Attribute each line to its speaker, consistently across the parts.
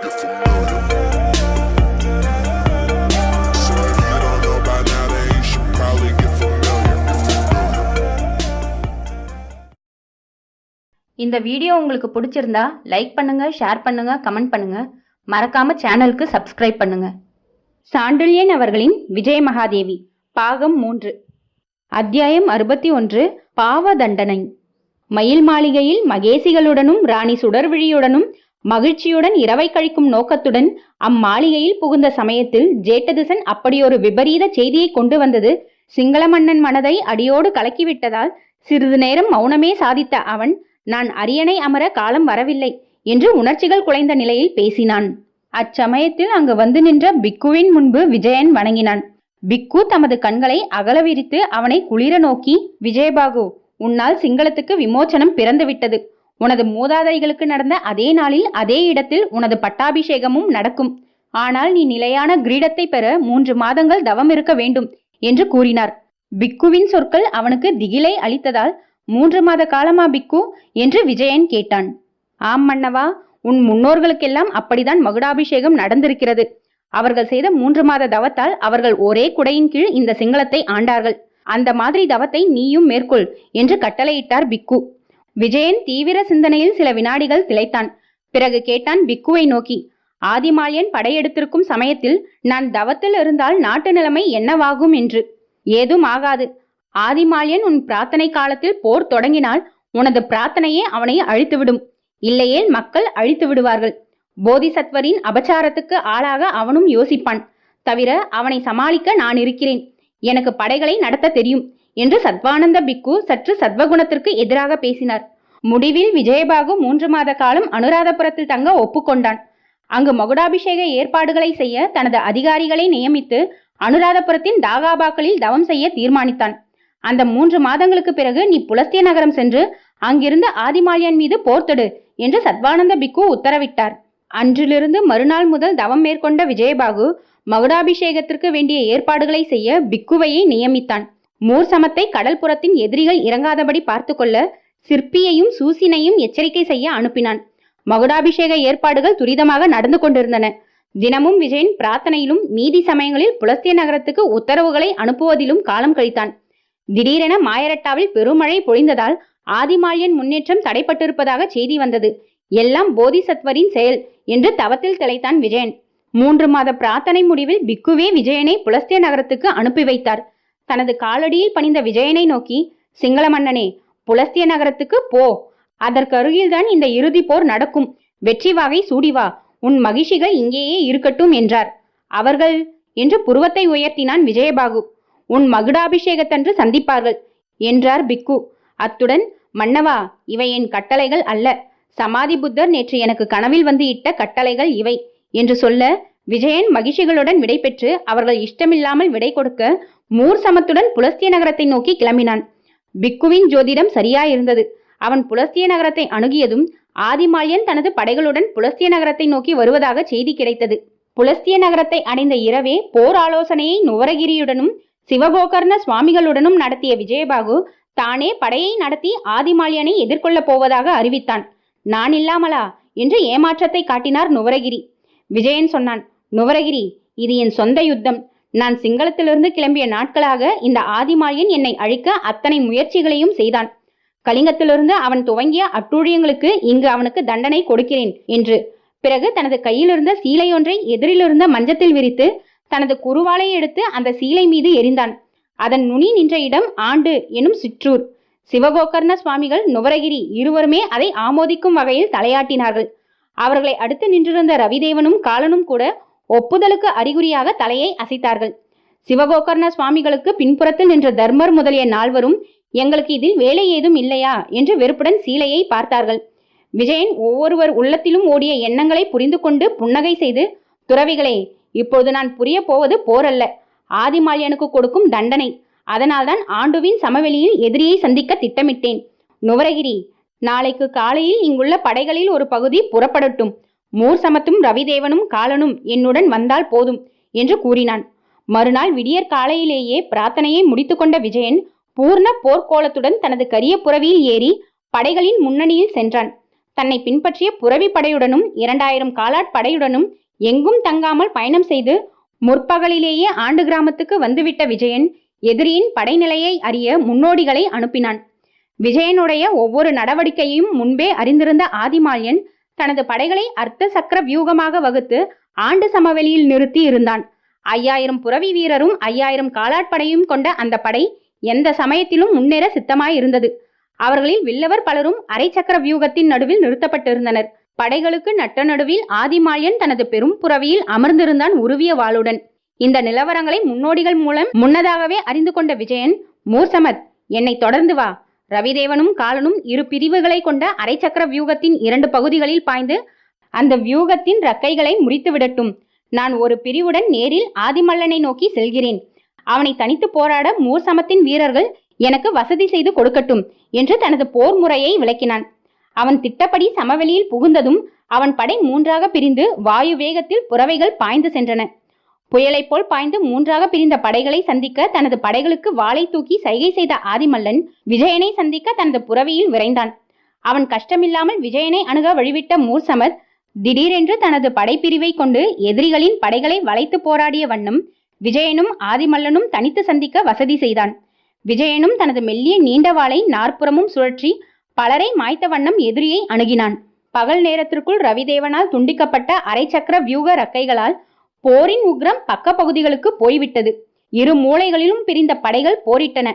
Speaker 1: get familiar. So if you don't know by now, then you should probably get familiar.
Speaker 2: இந்த video உங்களுக்கு பிடிச்சிருந்தா like பண்ணுங்க, share பண்ணுங்க, comment பண்ணுங்க. மறக்காம சேனலுக்கு சப்ஸ்கிரைப் பண்ணுங்க. சாண்டில்யன் அவர்களின் விஜய மகாதேவி பாகம் 3 அத்தியாயம் 61 பாவ தண்டனை. மயில் மாளிகையில் மகேசிகளுடனும் ராணி சுடர்விழியுடனும் மகிழ்ச்சியுடன் இரவை கழிக்கும் நோக்கத்துடன் அம்மாளிகையில் புகுந்த சமயத்தில் ஜேட்டதிசன் அப்படியொரு விபரீத செய்தியை கொண்டு வந்தது சிங்கள மன்னன் மனதை அடியோடு கலக்கிவிட்டதால் சிறிது நேரம் மௌனமே சாதித்த அவன், நான் அரியணை அமர காலம் வரவில்லை என்று உணர்ச்சிகள் குலைந்த நிலையில் பேசினான். அச்சமயத்தில் அங்கு வந்து நின்ற பிக்குவின் முன்பு விஜயன் வணங்கினான். பிக்கு தமது கண்களை அகல விரித்து அவனை குளிர நோக்கி, விஜயபாகு, உன்னால் சிங்களத்துக்கு விமோச்சனம் பிறந்துவிட்டது. உனது மூதாதைகளுக்கு நடந்த அதே நாளில் அதே இடத்தில் உனது பட்டாபிஷேகமும் நடக்கும். ஆனால் நீ நிலையான கிரீடத்தை பெற 3 மாதங்கள் தவம் இருக்க வேண்டும் என்று கூறினார். பிக்குவின் சொற்கள் அவனுக்கு திகிலை அளித்ததால், 3 மாத காலமா பிக்கு என்று விஜயன் கேட்டான். ஆம் மன்னவா, உன் முன்னோர்களுக்கெல்லாம் அப்படித்தான் மகுடாபிஷேகம் நடந்திருக்கிறது. அவர்கள் செய்த 3 மாத தவத்தால் அவர்கள் ஒரே குடையின் கீழ் இந்த சிங்களத்தை ஆண்டார்கள். அந்த மாதிரி தவத்தை நீயும் மேற்கொள் என்று கட்டளையிட்டார் பிக்கு. விஜயன் தீவிர சிந்தனையில் சில வினாடிகள் திளைத்தான். பிறகு கேட்டான் பிக்குவை நோக்கி, ஆதிமால்யன் படையெடுத்திருக்கும் சமயத்தில் நான் தவத்தில் இருந்தால் நாட்டு நிலைமை என்னவாகும் என்று. ஏதும் ஆகாது. ஆதிமால்யன் உன் பிரார்த்தனை காலத்தில் போர் தொடங்கினால் உனது பிரார்த்தனையே அவனை அழித்துவிடும். இல்லையேல் மக்கள் அழித்து விடுவார்கள். போதிசத்வரின் அபச்சாரத்துக்கு ஆளாக அவனும் யோசிப்பான். தவிர அவனை சமாளிக்க நான் இருக்கிறேன். எனக்கு படைகளை நடத்த தெரியும் என்று சத்வானந்த பிக்கு சற்று சத்வகுணத்திற்கு எதிராக பேசினார். முடிவில் விஜயபாகு 3 மாத காலம் அனுராதபுரத்தில் தங்க ஒப்புக்கொண்டான். அங்கு மகுடாபிஷேக ஏற்பாடுகளை செய்ய தனது அதிகாரிகளை நியமித்து அனுராதபுரத்தின் தாகாபாக்களில் தவம் செய்ய தீர்மானித்தான். அந்த 3 மாதங்களுக்கு பிறகு நீ புலஸ்திய நகரம் சென்று அங்கிருந்து ஆதிமால்யன் மீது போர்த்தொடு என்று சத்வானந்த பிக்கு உத்தரவிட்டார். அன்றிலிருந்து மறுநாள் முதல் தவம் மேற்கொண்ட விஜயபாகு மகுடாபிஷேகத்திற்கு வேண்டிய ஏற்பாடுகளை செய்ய பிக்குவையை நியமித்தான். மூர் சமத்தை கடல் புறத்தின் எதிரிகள் இறங்காதபடி பார்த்து கொள்ள சிற்பியையும் சூசினையும் எச்சரிக்கை செய்ய அனுப்பினான். மகுடாபிஷேக ஏற்பாடுகள் துரிதமாக நடந்து கொண்டிருந்தன. தினமும் விஜயன் பிரார்த்தனையிலும் மீதி சமயங்களில் புலஸ்திய நகரத்துக்கு உத்தரவுகளை அனுப்புவதிலும் காலம் கழித்தான். திடீரென மாயரட்டாவில் பெருமழை பொழிந்ததால் ஆதிமால்யன் முன்னேற்றம் தடைப்பட்டிருப்பதாக செய்தி வந்தது. எல்லாம் போதிசத்வரின் செயல் என்று தவத்தில் திளைத்தான் விஜயன். 3 மாத பிரார்த்தனை முடிவில் பிக்குவே விஜயனை புலஸ்திய நகரத்துக்கு அனுப்பி வைத்தார். தனது காலடியில் பணிந்த விஜயனை நோக்கி, சிங்கள மன்னனே, புலஸ்திய நகரத்துக்கு போ. அதற்கருகில்தான் இந்த இறுதி போர் நடக்கும். வெற்றி வாகை சூடிவா. உன் மகிழ்ச்சிகள் இங்கேயே இருக்கட்டும் என்றார். அவர்கள் என்று புருவத்தை உயர்த்தினான் விஜயபாகு. உன் மகுடாபிஷேகத்தன்று சந்திப்பார்கள் என்றார் பிக்கு. அத்துடன், மன்னவா, இவை என் கட்டளைகள் அல்ல. சமாதி புத்தர் நேற்று எனக்கு கனவில் வந்து இட்ட கட்டளைகள் இவை என்று சொல்ல, விஜயன் மகிழ்ச்சிகளுடன் விடை பெற்று அவர்கள் இஷ்டமில்லாமல் விடை கொடுக்க மூர் சமத்துடன் புலஸ்திய நகரத்தை நோக்கி கிளம்பினான். பிக்குவின் ஜோதிடம் சரியாயிருந்தது. அவன் புலஸ்திய நகரத்தை அணுகியதும் ஆதிமால்யன் தனது படைகளுடன் புலஸ்திய நகரத்தை நோக்கி வருவதாக செய்தி கிடைத்தது. புலஸ்திய நகரத்தை அடைந்த இரவே போர் ஆலோசனையை நுவரகிரியுடனும் சிவகோகர்ண சுவாமிகளுடனும் நடத்திய விஜயபாகு தானே படையை நடத்தி ஆதிமால்யனை எதிர்கொள்ளப் போவதாக அறிவித்தான். நான் இல்லாமலா என்று ஏமாற்றத்தை காட்டினார் நுவரகிரி. விஜயன் சொன்னான், நுவரகிரி, இது என் சொந்த யுத்தம். நான் சிங்களத்திலிருந்து கிளம்பிய நாட்களாக இந்த ஆதிமால்யன் என்னை அழிக்க அத்தனை முயற்சிகளையும் செய்தான். கலிங்கத்திலிருந்து அவன் துவங்கிய அட்டூழியங்களுக்கு இங்கு அவனுக்கு தண்டனை கொடுக்கிறேன் என்று. பிறகு தனது கையிலிருந்த சீலை ஒன்றை எதிரிலிருந்த மஞ்சத்தில் விரித்து தனது குருவாலை எடுத்து அந்த சீலை மீது எறிந்தான். அதன் நுனி நின்ற இடம் ஆண்டு எனும் சிற்றூர். சிவகோகர்ண சுவாமிகள், நுவரகிரி இருவருமே அதை ஆமோதிக்கும் வகையில் தலையாட்டினார்கள். அவர்களை அடுத்து நின்றிருந்த ரவிதேவனும் காலனும் கூட ஒப்புதலுக்கு அறிகுறியாக தலையை அசைத்தார்கள். சிவகோகர்ண சுவாமிகளுக்கு பின்புறத்தில் நின்ற தர்மர் முதலிய 4வரும், எங்களுக்கு இதில் வேலை ஏதும் இல்லையா என்று வெறுப்புடன் சீலையை பார்த்தார்கள். விஜயன் ஒவ்வொருவர் உள்ளத்திலும் ஓடிய எண்ணங்களை புரிந்து கொண்டு புன்னகை செய்து, துறவிகளே, இப்போது நான் புரிய போவது போரல்ல, ஆதிமால்யனுக்கு கொடுக்கும் தண்டனை. அதனால்தான் ஆண்டுவின் சமவெளியில் எதிரியை சந்திக்க திட்டமிட்டேன். நுவரகிரி, நாளைக்கு காலையில் இங்குள்ள படைகளில் ஒரு பகுதி புறப்படட்டும். மூர் சமத்தும் ரவிதேவனும் காலனும் என்னுடன் வந்தால் போதும் என்று கூறினான். மறுநாள் விடியற் காலையிலேயே பிரார்த்தனையை முடித்துக்கொண்ட விஜயன் பூர்ண போர்க்கோலத்துடன் தனது கரிய புறவியில் ஏறி படைகளின் முன்னணியில் சென்றான். தன்னை பின்பற்றிய புரவி படையுடனும் 2000 காலாட் படையுடனும் எங்கும் தங்காமல் பயணம் செய்து முற்பகலிலேயே ஆண்டு கிராமத்துக்கு வந்துவிட்ட விஜயன் எதிரியின் படைநிலையை அறிய முன்னோடிகளை அனுப்பினான். விஜயனுடைய ஒவ்வொரு நடவடிக்கையையும் முன்பே அறிந்திருந்த ஆதிமால்யன் தனது படைகளை அர்த்த சக்கர வியூகமாக வகுத்து ஆண்டு சமவெளியில் நிறுத்தி இருந்தான். 5000 புரவி வீரரும் 5000 காலாட்படையும் கொண்ட அந்த படை எந்த சமயத்திலும் முன்னேற சித்தமாய் இருந்தது. அவர்களில் வில்லவர் பலரும் அரை சக்கர வியூகத்தின் நடுவில் நிறுத்தப்பட்டிருந்தனர். படைகளுக்கு நட்ட நடுவில் ஆதிமால்யன் தனது பெரும் புரவியில் அமர்ந்திருந்தான் உருவிய வாளுடன். இந்த நிலவரங்களை முன்னோடிகள் மூலம் முன்னதாகவே அறிந்து கொண்ட விஜயன், மூர்சமத், என்னை தொடர்ந்து வா. ரவிதேவனும் காலனும் 2 பிரிவுகளை கொண்ட அரை சக்கர வியூகத்தின் 2 பகுதிகளில் பாய்ந்து அந்த வியூகத்தின் ரக்கைகளை முறித்து விடட்டும். நான் ஒரு பிரிவுடன் நேரில் ஆதிமல்லனை நோக்கி செல்கிறேன். அவனை தனித்து போராட மூர்சமத்தின் வீரர்கள் எனக்கு வசதி செய்து கொடுக்கட்டும் என்று தனது போர் முறையை விளக்கினான். அவன் திட்டப்படி சமவெளியில் புகுந்ததும் அவன் படை 3ஆக பிரிந்து வாயு வேகத்தில் புறவைகள் பாய்ந்து சென்றன. புயலை போல் பாய்ந்து 3ஆக பிரிந்த படைகளை சந்திக்க தனது படைகளுக்கு வாளை தூக்கி சைகை செய்த ஆதிமல்லன் விஜயனை சந்திக்க தனது புறவியில் விரைந்தான். அவன் கஷ்டமில்லாமல் விஜயனை அணுக வழிவிட்ட மூர்சமத் திடீரென்று தனது படைப்பிரிவை கொண்டு எதிரிகளின் படைகளை வளைத்து போராடிய வண்ணம் விஜயனும் ஆதிமல்லனும் தனித்து சந்திக்க வசதி செய்தான். விஜயனும் தனது மெல்லிய நீண்ட வாளை நாற்புறமும் சுழற்றி பலரை மாய்த்த வண்ணம் எதிரியை அணுகினான். பகல் நேரத்திற்குள் ரவிதேவனால் துண்டிக்கப்பட்ட அரை சக்கர வியூக ரக்கைகளால் போரின் உக்ரம் பக்க பகுதிகளுக்கு போய்விட்டது. 2 மூலைகளிலும் பிரிந்த படைகள் போரிட்டன.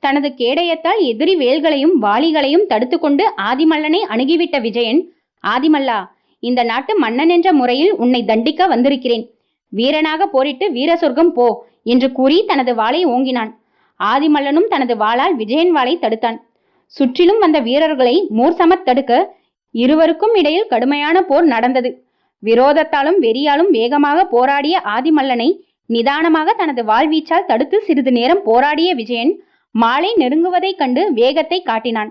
Speaker 2: தனது கேடயத்தால் எதிரி வேல்களையும் வாளிகளையும் தடுத்து கொண்டு ஆதிமல்லனை அணுகிவிட்ட விஜயன், ஆதிமல்லா, இந்த நாட்டு மன்னன் என்ற முறையில் உன்னை தண்டிக்க வந்திருக்கிறேன். வீரனாக போரிட்டு வீர சொர்க்கம் போ என்று கூறி தனது வாளை ஓங்கினான். ஆதிமல்லனும் தனது வாளால் விஜயன் வாளை தடுத்தான். சுற்றிலும் வந்த வீரர்களை மூர்சமத் தடுக்க இருவருக்கும் இடையில் கடுமையான போர் நடந்தது. விரோதத்தாலும் வெறியாலும் வேகமாக போராடிய ஆதிமல்லனை நிதானமாக தனது வாழ்வீச்சால் தடுத்து சிறிது நேரம் போராடிய விஜயன் மாலை நெருங்குவதைக் கண்டு வேகத்தை காட்டினான்.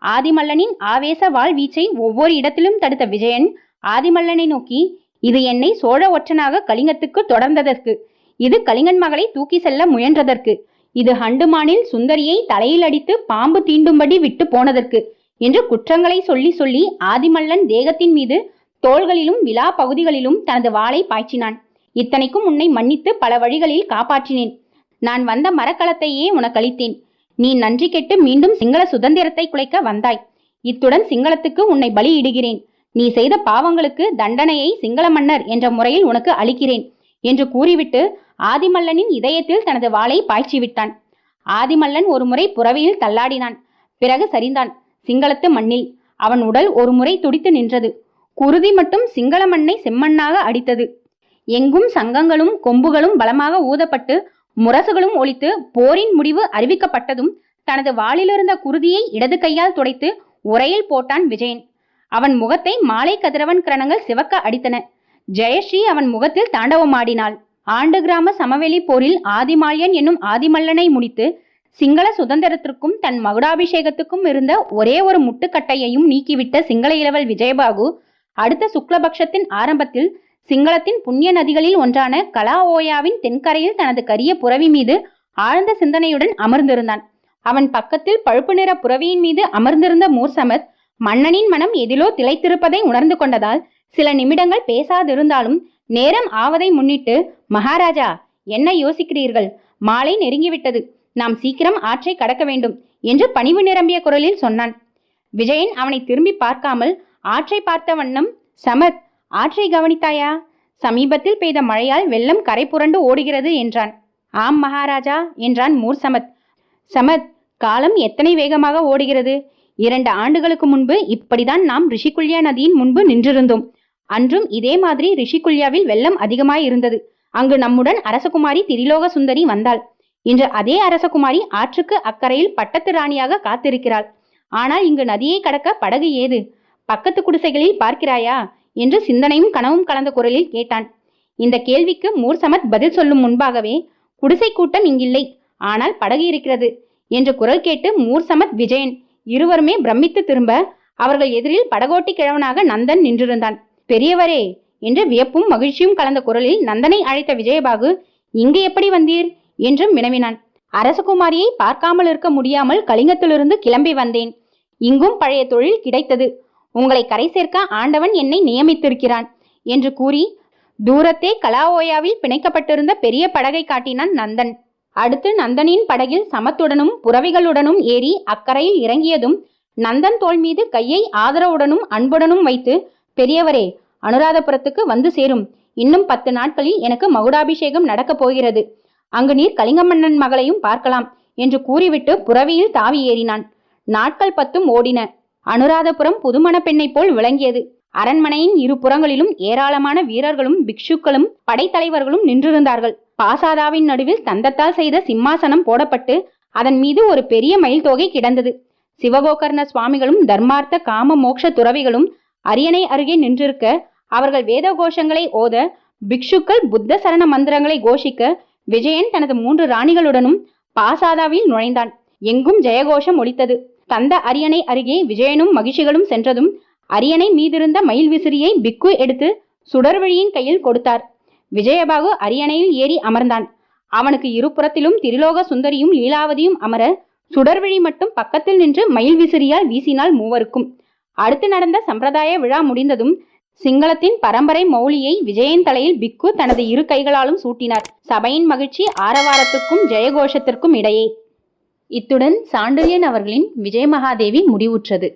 Speaker 2: ஆதிமல்லனின் ஆவேச வாழ்வீச்சை ஒவ்வொரு இடத்திலும் தடுத்த விஜயன் ஆதிமல்லனை நோக்கி, இது என்னை சோழ ஒற்றனாக கலிங்கத்துக்கு தொடர்ந்ததற்கு, இது கலிங்கன் மகளை தூக்கி செல்ல முயன்றதற்கு, இது ஹண்டுமானில் சுந்தரியை தலையில் அடித்து பாம்பு தீண்டும்படி விட்டு போனதற்கு என்று குற்றங்களை சொல்லி சொல்லி ஆதிமல்லன் தேகத்தின் மீது தோள்களிலும் விழா பகுதிகளிலும் தனது வாளை பாய்ச்சினான். இத்தனைக்கும் உன்னை மன்னித்து பல வழிகளில் காப்பாற்றினேன். நான் வந்த மரக்கலத்தையே உனக்களித்தேன். நீ நன்றி கெட்டு மீண்டும் சிங்கள சுதந்திரத்தை குலைக்க வந்தாய். இத்துடன் சிங்களத்துக்கு உன்னை பலியிடுகிறேன். நீ செய்த பாவங்களுக்கு தண்டனையை சிங்கள மன்னர் என்ற முறையில் உனக்கு அளிக்கிறேன் என்று கூறிவிட்டு ஆதிமல்லனின் இதயத்தில் தனது வாளை பாய்ச்சி விட்டான். ஆதிமல்லன் ஒரு முறை புறவியில் தள்ளாடினான். பிறகு சரிந்தான் சிங்களத்து மண்ணில். அவன் உடல் ஒரு முறை துடித்து நின்றது. குருதி மட்டும் சிங்கள மண்ணை செம்மண்ணாக அடித்தது. எங்கும் சங்கங்களும் கொம்புகளும் பலமாக ஊதப்பட்டு முரசுகளும் ஒலித்து போரின் முடிவு அறிவிக்கப்பட்டதும் தனது வாளிலிருந்த குருதியை இடது கையால் துடைத்து உரையில் போட்டான் விஜயன். அவன் முகத்தை மாலை கதிரவன் கிரணங்கள் சிவக்க அடித்தன. ஜெயஸ்ரீ அவன் முகத்தில் தாண்டவமாடினாள். ஆண்டு கிராம சமவெளி போரில் ஆதிமால்யன் என்னும் ஆதிமல்லனை முடித்து சிங்கள சுதந்திரத்திற்கும் தன் மகுடாபிஷேகத்துக்கும் இருந்த ஒரே ஒரு முட்டுக்கட்டையையும் நீக்கிவிட்ட சிங்கள இளவல் விஜயபாகு அடுத்த சுக்லபக்ஷத்தின் ஆரம்பத்தில் சிங்களத்தின் புண்ணிய நதிகளில் ஒன்றான கலா ஓயாவின் தென்கரையில் தனது கரிய புரவி மீது ஆழ்ந்த சிந்தனையுடன் அமர்ந்திருந்தான். அவன் பக்கத்தில் பழுப்பு நிற புரவியின் மீது அமர்ந்திருந்த மூர்சமத் மன்னனின் மனம் எதிலோ திளைத்திருப்பதை உணர்ந்து கொண்டதால் சில நிமிடங்கள் பேசாதிருந்தாலும் நேரம் ஆவதை முன்னிட்டு, மகாராஜா, என்ன யோசிக்கிறீர்கள்? மாலை நெருங்கிவிட்டது. நாம் சீக்கிரம் ஆற்றை கடக்க வேண்டும் என்று பணிவு நிரம்பிய குரலில் சொன்னான். விஜயன் அவனை திரும்பி பார்க்காமல் ஆற்றை பார்த்த வண்ணம், சமத், ஆற்றை கவனித்தாயா? சமீபத்தில் பெய்த மழையால் வெள்ளம் கரை புரண்டு ஓடுகிறது என்றான். ஆம் மகாராஜா என்றான் மூர்சமத். சமத், காலம் எத்தனை வேகமாக ஓடுகிறது. 2 ஆண்டுகளுக்கு முன்பு இப்படிதான் நாம் ரிஷிகுல்யா நதியின் முன்பு நின்றிருந்தோம். அன்றும் இதே மாதிரி ரிஷிகுல்யாவில் வெள்ளம் அதிகமாய் இருந்தது. அங்கு நம்முடன் அரசகுமாரி திரிலோக சுந்தரி வந்தாள். இன்று அதே அரசகுமாரி ஆற்றுக்கு அக்கறையில் பட்டத்து ராணியாக காத்திருக்கிறாள். ஆனால் இங்கு நதியை கடக்க படகு ஏது? பக்கத்து குடிசைகளில் பார்க்கிறாயா என்று சிந்தனையும் கனவும் கலந்த குரலில் கேட்டான். இந்த கேள்விக்கு மூர்சமத் பதில் சொல்லும் முன்பாகவே, குடிசை கூட்டம் இங்கில்லை, ஆனால் படகு இருக்கிறது என்று குரல் கேட்டு மூர்சமத் விஜயன் இருவருமே பிரமித்து திரும்ப அவர்கள் எதிரில் படகோட்டி கிழவனாக நந்தன் நின்றிருந்தான். பெரியவரே என்று வியப்பும் மகிழ்ச்சியும் கலந்த குரலில் நந்தனை அழைத்த விஜயபாகு, இங்கு எப்படி வந்தீர் என்றும் வினவினான். அரசகுமாரியை பார்க்காமல் இருக்க முடியாமல் கலிங்கத்திலிருந்து கிளம்பி வந்தேன். இங்கும் பழைய தொழில் கிடைத்தது. உங்களை கரை சேர்க்க ஆண்டவன் என்னை நியமித்திருக்கிறான் என்று கூறி தூரத்தே கலாஓயாவில் பிணைக்கப்பட்டிருந்த பெரிய படகை காட்டினான் நந்தன். அடுத்து நந்தனின் படகில் சமத்துடனும் புறவிகளுடனும் ஏறி அக்கரையில் இறங்கியதும் நந்தன் தோள் மீது கையை ஆதரவுடனும் அன்புடனும் வைத்து, பெரியவரே, அனுராதபுரத்துக்கு வந்து சேரும். இன்னும் 10 நாட்களில் எனக்கு மகுடாபிஷேகம் நடக்கப் போகிறது. அங்கு நீர் கலிங்க மன்னன் மகளையும் பார்க்கலாம் என்று கூறிவிட்டு புறவியில் தாவி ஏறினான். நாட்கள் 10 ஓடின. அனுராதபுரம் புதுமண பெண்ணை போல் விளங்கியது. அரண்மனையின் இரு புறங்களிலும் ஏராளமான வீரர்களும் பிக்ஷுக்களும் படைத்தலைவர்களும் நின்றிருந்தார்கள். பாசாதாவின் நடுவில் தந்தத்தால் செய்த சிம்மாசனம் போடப்பட்டு அதன் மீது ஒரு பெரிய மயில் தொகை கிடந்தது. சிவகோகர்ண சுவாமிகளும் தர்மார்த்த காம மோட்ச துறவிகளும் அரியணை அருகே நின்றிருக்க, அவர்கள் வேத கோஷங்களை ஓத, பிக்ஷுக்கள் புத்த சரண மந்திரங்களை கோஷிக்க, விஜயன் தனது 3 ராணிகளுடனும் பாசாதாவில் நுழைந்தான். எங்கும் ஜெயகோஷம் ஒலித்தது. தந்த அரியணை அருகே விஜயனும் மகிழ்ச்சிகளும் சென்றதும் அரியணை மீதிருந்த மயில் விசிறியை பிக்கு எடுத்து சுடர்வழியின் கையில் கொடுத்தார். விஜயபாகு அரியணையில் ஏறி அமர்ந்தான். அவனுக்கு இருபுறத்திலும் திரிலோக சுந்தரியும் லீலாவதியும் அமர, சுடர்வழி மட்டும் பக்கத்தில் நின்று மயில் விசிறியால் வீசினாள் மூவருக்கும். அடுத்து நடந்த சம்பிரதாய விழா முடிந்ததும் சிங்களத்தின் பரம்பரை மௌலியை விஜயன் தலையில் பிக்கு தனது 2 கைகளாலும் சூட்டினார். சபையின் மகிழ்ச்சி ஆரவாரத்துக்கும் ஜெயகோஷத்திற்கும் இடையே. இத்துடன் சாண்டில்யன் அவர்களின் விஜயமகாதேவி முடிவுற்றது.